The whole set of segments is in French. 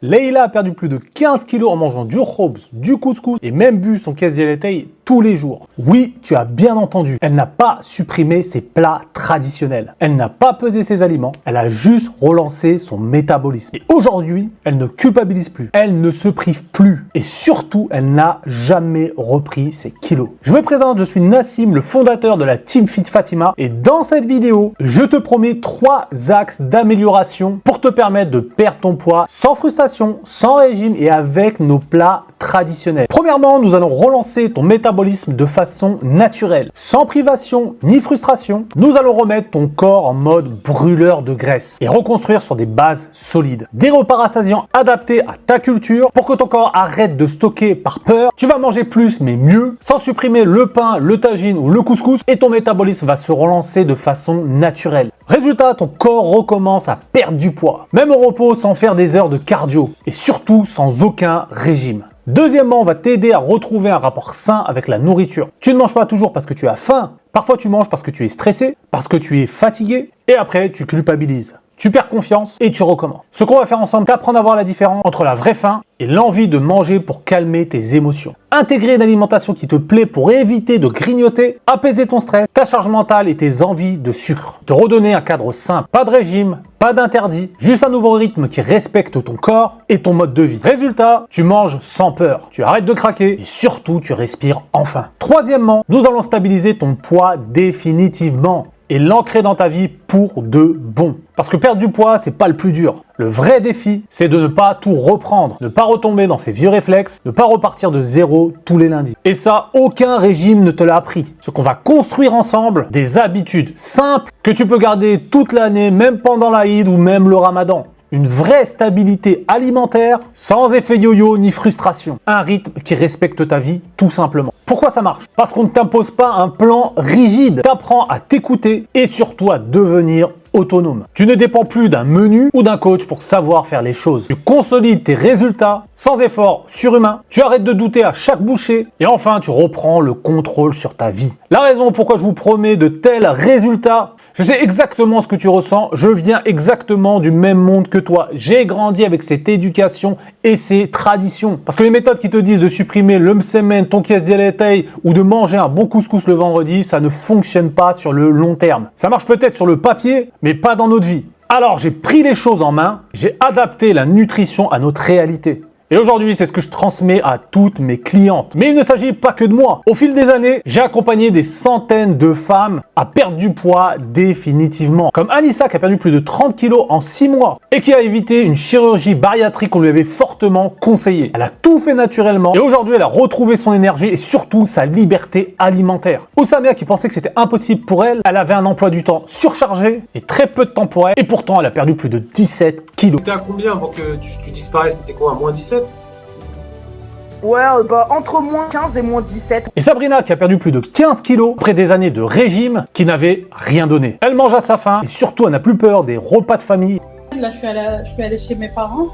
Leïla a perdu plus de 15 kilos en mangeant du khobz, du couscous et même bu son caisse diélétaï tous les jours. Oui, tu as bien entendu, elle n'a pas supprimé ses plats traditionnels. Elle n'a pas pesé ses aliments, elle a juste relancé son métabolisme. Et aujourd'hui, elle ne culpabilise plus, elle ne se prive plus et surtout, elle n'a jamais repris ses kilos. Je me présente, je suis Nassim, le fondateur de la Team Fit Fatima et dans cette vidéo, je te promets 3 axes d'amélioration pour te permettre de perdre ton poids sans frustration, sans régime et avec nos plats traditionnels. Premièrement, nous allons relancer ton métabolisme de façon naturelle, sans privation ni frustration. Nous allons remettre ton corps en mode brûleur de graisse et reconstruire sur des bases solides. Des repas rassasiants adaptés à ta culture pour que ton corps arrête de stocker par peur. Tu vas manger plus mais mieux, sans supprimer le pain, le tagine ou le couscous et ton métabolisme va se relancer de façon naturelle. Résultat, ton corps recommence à perdre du poids, même au repos sans faire des heures de cardio et surtout sans aucun régime. Deuxièmement, on va t'aider à retrouver un rapport sain avec la nourriture. Tu ne manges pas toujours parce que tu as faim. Parfois, tu manges parce que tu es stressé, parce que tu es fatigué et après, tu culpabilises. Tu perds confiance et tu recommences. Ce qu'on va faire ensemble, c'est apprendre à voir la différence entre la vraie faim et l'envie de manger pour calmer tes émotions. Intégrer une alimentation qui te plaît pour éviter de grignoter, apaiser ton stress, ta charge mentale et tes envies de sucre. Te redonner un cadre simple, pas de régime, pas d'interdit, juste un nouveau rythme qui respecte ton corps et ton mode de vie. Résultat, tu manges sans peur, tu arrêtes de craquer et surtout tu respires enfin. Troisièmement, nous allons stabiliser ton poids définitivement et l'ancrer dans ta vie pour de bon. Parce que perdre du poids, c'est pas le plus dur. Le vrai défi, c'est de ne pas tout reprendre, ne pas retomber dans ses vieux réflexes, ne pas repartir de zéro tous les lundis. Et ça, aucun régime ne te l'a appris. Ce qu'on va construire ensemble, des habitudes simples que tu peux garder toute l'année, même pendant l'Aïd ou même le Ramadan. Une vraie stabilité alimentaire, sans effet yo-yo ni frustration. Un rythme qui respecte ta vie, tout simplement. Pourquoi ça marche? Parce qu'on ne t'impose pas un plan rigide. T'apprends à t'écouter et surtout à devenir autonome. Tu ne dépends plus d'un menu ou d'un coach pour savoir faire les choses. Tu consolides tes résultats sans effort surhumain. Tu arrêtes de douter à chaque bouchée et enfin tu reprends le contrôle sur ta vie. La raison pourquoi je vous promets de tels résultats, je sais exactement ce que tu ressens, je viens exactement du même monde que toi. J'ai grandi avec cette éducation et ces traditions. Parce que les méthodes qui te disent de supprimer le msemen, ton caisse diélétaï ou de manger un bon couscous le vendredi, ça ne fonctionne pas sur le long terme. Ça marche peut-être sur le papier, mais pas dans notre vie. Alors j'ai pris les choses en main, j'ai adapté la nutrition à notre réalité. Et aujourd'hui, c'est ce que je transmets à toutes mes clientes. Mais il ne s'agit pas que de moi. Au fil des années, j'ai accompagné des centaines de femmes à perdre du poids définitivement. Comme Anissa qui a perdu plus de 30 kilos en 6 mois et qui a évité une chirurgie bariatrique qu'on lui avait fortement conseillée. Elle a tout fait naturellement et aujourd'hui, elle a retrouvé son énergie et surtout sa liberté alimentaire. Ousamia qui pensait que c'était impossible pour elle, elle avait un emploi du temps surchargé et très peu de temps pour elle et pourtant, elle a perdu plus de 17 kilos. T'es à combien avant que tu disparaisses? T'étais quoi, à moins 17? Ouais, entre moins 15 et moins 17. Et Sabrina qui a perdu plus de 15 kilos après des années de régime qui n'avait rien donné. Elle mange à sa faim et surtout elle n'a plus peur des repas de famille. Là, je suis allée chez mes parents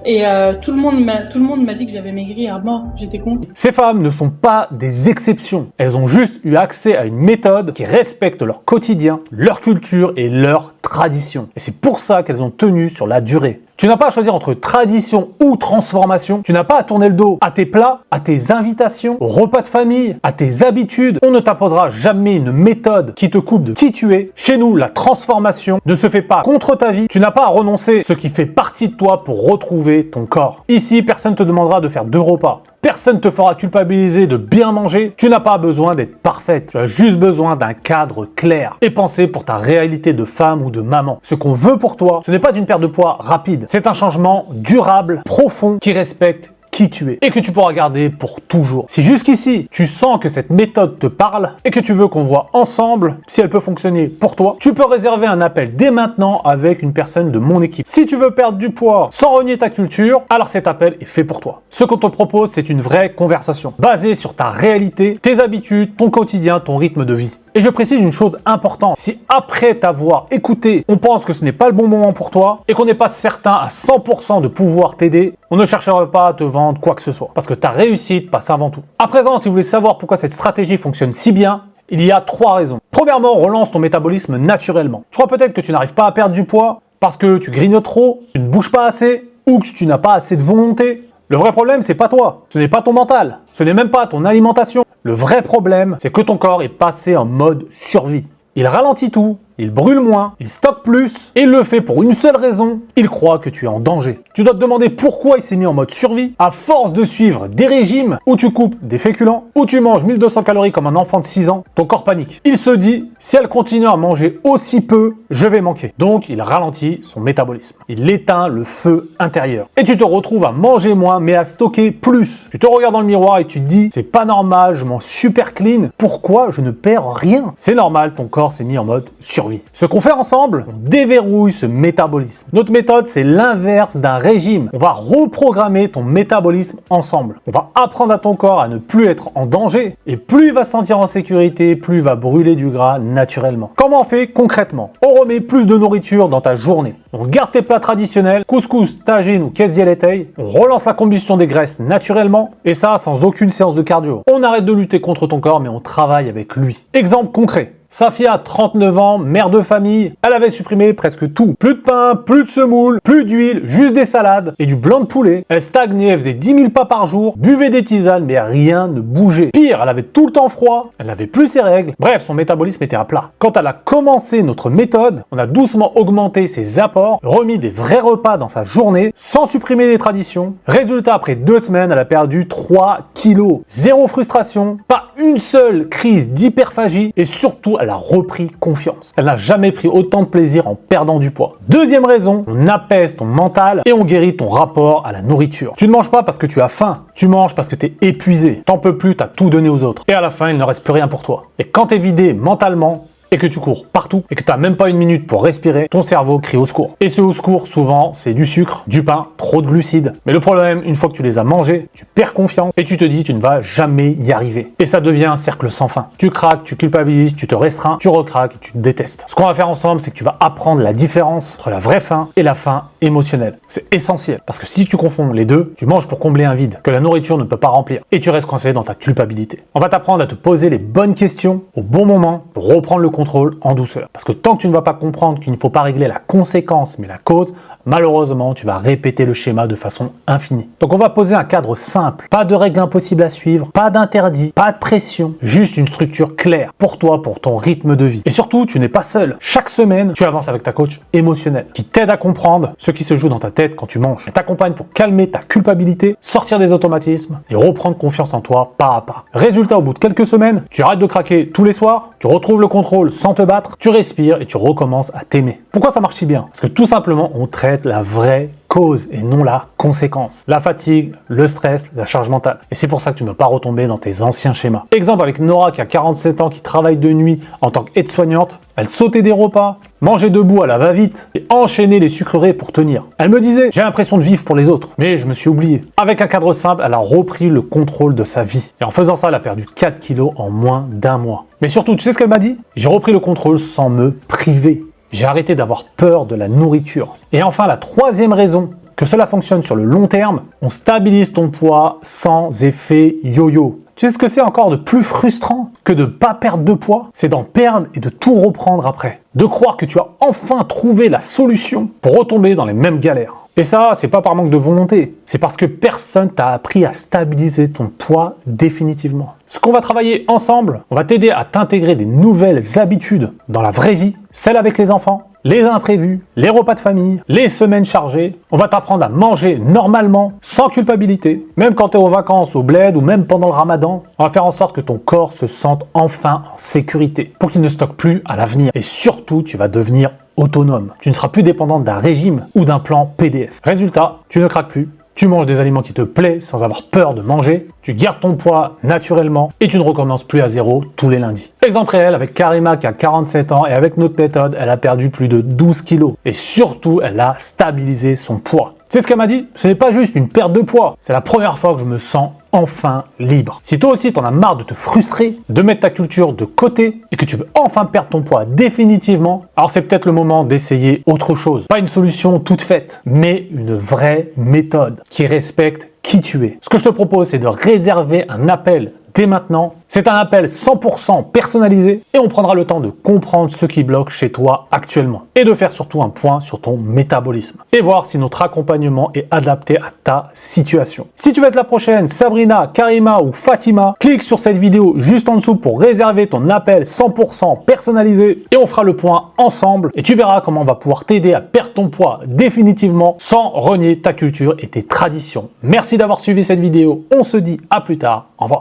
et tout le monde m'a dit que j'avais maigri à mort. J'étais contente. Ces femmes ne sont pas des exceptions. Elles ont juste eu accès à une méthode qui respecte leur quotidien, leur culture et leur tradition. Et c'est pour ça qu'elles ont tenu sur la durée. Tu n'as pas à choisir entre tradition ou transformation. Tu n'as pas à tourner le dos à tes plats, à tes invitations, aux repas de famille, à tes habitudes. On ne t'imposera jamais une méthode qui te coupe de qui tu es. Chez nous, la transformation ne se fait pas contre ta vie. Tu n'as pas à renoncer à ce qui fait partie de toi pour retrouver ton corps. Ici, personne ne te demandera de faire 2 repas. Personne ne te fera culpabiliser de bien manger. Tu n'as pas besoin d'être parfaite. Tu as juste besoin d'un cadre clair et pensé pour ta réalité de femme ou de maman. Ce qu'on veut pour toi, ce n'est pas une perte de poids rapide. C'est un changement durable, profond, qui respecte qui tu es et que tu pourras garder pour toujours. Si jusqu'ici, tu sens que cette méthode te parle et que tu veux qu'on voit ensemble si elle peut fonctionner pour toi, tu peux réserver un appel dès maintenant avec une personne de mon équipe. Si tu veux perdre du poids sans renier ta culture, alors cet appel est fait pour toi. Ce qu'on te propose, c'est une vraie conversation basée sur ta réalité, tes habitudes, ton quotidien, ton rythme de vie. Et je précise une chose importante, si après t'avoir écouté, on pense que ce n'est pas le bon moment pour toi et qu'on n'est pas certain à 100% de pouvoir t'aider, on ne cherchera pas à te vendre quoi que ce soit. Parce que ta réussite passe avant tout. À présent, si vous voulez savoir pourquoi cette stratégie fonctionne si bien, il y a 3 raisons. Premièrement, relance ton métabolisme naturellement. Je crois peut-être que tu n'arrives pas à perdre du poids parce que tu grignotes trop, tu ne bouges pas assez, ou que tu n'as pas assez de volonté. Le vrai problème, c'est pas toi. Ce n'est pas ton mental. Ce n'est même pas ton alimentation. Le vrai problème, c'est que ton corps est passé en mode survie. Il ralentit tout, il brûle moins, il stocke plus, et il le fait pour une seule raison, il croit que tu es en danger. Tu dois te demander pourquoi il s'est mis en mode survie, à force de suivre des régimes où tu coupes des féculents, où tu manges 1200 calories comme un enfant de 6 ans, ton corps panique. Il se dit, si elle continue à manger aussi peu, je vais manquer. Donc il ralentit son métabolisme. Il éteint le feu intérieur. Et tu te retrouves à manger moins, mais à stocker plus. Tu te regardes dans le miroir et tu te dis, c'est pas normal, je mange super clean, pourquoi je ne perds rien? C'est normal, ton corps s'est mis en mode survie. Ce qu'on fait ensemble, on déverrouille ce métabolisme. Notre méthode, c'est l'inverse d'un régime. On va reprogrammer ton métabolisme ensemble. On va apprendre à ton corps à ne plus être en danger. Et plus il va se sentir en sécurité, plus il va brûler du gras naturellement. Comment on fait concrètement? On remet plus de nourriture dans ta journée. On garde tes plats traditionnels, couscous, tagine ou quesdialetai. On relance la combustion des graisses naturellement. Et ça, sans aucune séance de cardio. On arrête de lutter contre ton corps, mais on travaille avec lui. Exemple concret. Safia, 39 ans, mère de famille, elle avait supprimé presque tout. Plus de pain, plus de semoule, plus d'huile, juste des salades et du blanc de poulet. Elle stagnait, elle faisait 10 000 pas par jour, buvait des tisanes, mais rien ne bougeait. Pire, elle avait tout le temps froid, elle n'avait plus ses règles. Bref, son métabolisme était à plat. Quand elle a commencé notre méthode, on a doucement augmenté ses apports, remis des vrais repas dans sa journée, sans supprimer les traditions. Résultat, après 2 semaines, elle a perdu 3 kilos. Zéro frustration, pas une seule crise d'hyperphagie et surtout, elle a repris confiance. Elle n'a jamais pris autant de plaisir en perdant du poids. Deuxième raison, on apaise ton mental et on guérit ton rapport à la nourriture. Tu ne manges pas parce que tu as faim, tu manges parce que tu es épuisé. T'en peux plus, t'as tout donné aux autres. Et à la fin, il ne reste plus rien pour toi. Et quand tu es vidé mentalement, et que tu cours partout, et que tu n'as même pas une minute pour respirer, ton cerveau crie au secours. Et ce au secours, souvent, c'est du sucre, du pain, trop de glucides. Mais le problème, une fois que tu les as mangés, tu perds confiance, et tu te dis tu ne vas jamais y arriver. Et ça devient un cercle sans fin. Tu craques, tu culpabilises, tu te restreins, tu recraques, et tu te détestes. Ce qu'on va faire ensemble, c'est que tu vas apprendre la différence entre la vraie faim et la faim émotionnelle. C'est essentiel, parce que si tu confonds les deux, tu manges pour combler un vide que la nourriture ne peut pas remplir, et tu restes coincé dans ta culpabilité. On va t'apprendre à te poser les bonnes questions au bon moment pour reprendre le contrôle en douceur. Parce que tant que tu ne vas pas comprendre qu'il ne faut pas régler la conséquence mais la cause, malheureusement, tu vas répéter le schéma de façon infinie. Donc on va poser un cadre simple, pas de règles impossibles à suivre, pas d'interdit, pas de pression, juste une structure claire pour toi, pour ton rythme de vie. Et surtout, tu n'es pas seul. Chaque semaine, tu avances avec ta coach émotionnelle qui t'aide à comprendre ce qui se joue dans ta tête quand tu manges. Elle t'accompagne pour calmer ta culpabilité, sortir des automatismes et reprendre confiance en toi pas à pas. Résultat, au bout de quelques semaines, tu arrêtes de craquer tous les soirs, tu retrouves le contrôle sans te battre, tu respires et tu recommences à t'aimer. Pourquoi ça marche si bien? Parce que tout simplement, on traite la vraie cause et non la conséquence. La fatigue, le stress, la charge mentale. Et c'est pour ça que tu ne vas pas retomber dans tes anciens schémas. Exemple avec Nora qui a 47 ans, qui travaille de nuit en tant qu'aide-soignante. Elle sautait des repas, mangeait debout à la va-vite et enchaînait les sucreries pour tenir. Elle me disait, j'ai l'impression de vivre pour les autres. Mais je me suis oublié. Avec un cadre simple, elle a repris le contrôle de sa vie. Et en faisant ça, elle a perdu 4 kilos en moins d'1 mois. Mais surtout, tu sais ce qu'elle m'a dit? J'ai repris le contrôle sans me priver. J'ai arrêté d'avoir peur de la nourriture. Et enfin, la troisième raison que cela fonctionne sur le long terme, on stabilise ton poids sans effet yo-yo. Tu sais ce que c'est encore de plus frustrant que de ne pas perdre de poids? C'est d'en perdre et de tout reprendre après. De croire que tu as enfin trouvé la solution pour retomber dans les mêmes galères. Et ça, c'est pas par manque de volonté, c'est parce que personne t'a appris à stabiliser ton poids définitivement. Ce qu'on va travailler ensemble, on va t'aider à t'intégrer des nouvelles habitudes dans la vraie vie, celles avec les enfants, les imprévus, les repas de famille, les semaines chargées. On va t'apprendre à manger normalement, sans culpabilité, même quand tu es aux vacances, au bled ou même pendant le ramadan. On va faire en sorte que ton corps se sente enfin en sécurité, pour qu'il ne stocke plus à l'avenir. Et surtout, tu vas devenir autonome. Tu ne seras plus dépendante d'un régime ou d'un plan PDF. Résultat, tu ne craques plus. Tu manges des aliments qui te plaisent sans avoir peur de manger, tu gardes ton poids naturellement et tu ne recommences plus à zéro tous les lundis. Exemple réel avec Karima qui a 47 ans et avec notre méthode, elle a perdu plus de 12 kilos et surtout, elle a stabilisé son poids. Tu sais ce qu'elle m'a dit? Ce n'est pas juste une perte de poids, c'est la première fois que je me sens enfin libre. Si toi aussi t'en as marre de te frustrer, de mettre ta culture de côté et que tu veux enfin perdre ton poids définitivement, alors c'est peut-être le moment d'essayer autre chose. Pas une solution toute faite, mais une vraie méthode qui respecte qui tu es. Ce que je te propose, c'est de réserver un appel dès maintenant. C'est un appel 100% personnalisé et on prendra le temps de comprendre ce qui bloque chez toi actuellement et de faire surtout un point sur ton métabolisme et voir si notre accompagnement est adapté à ta situation. Si tu veux être la prochaine Sabrina, Karima ou Fatima, clique sur cette vidéo juste en dessous pour réserver ton appel 100% personnalisé et on fera le point ensemble et tu verras comment on va pouvoir t'aider à perdre ton poids définitivement sans renier ta culture et tes traditions. Merci d'avoir suivi cette vidéo. On se dit à plus tard. Au revoir.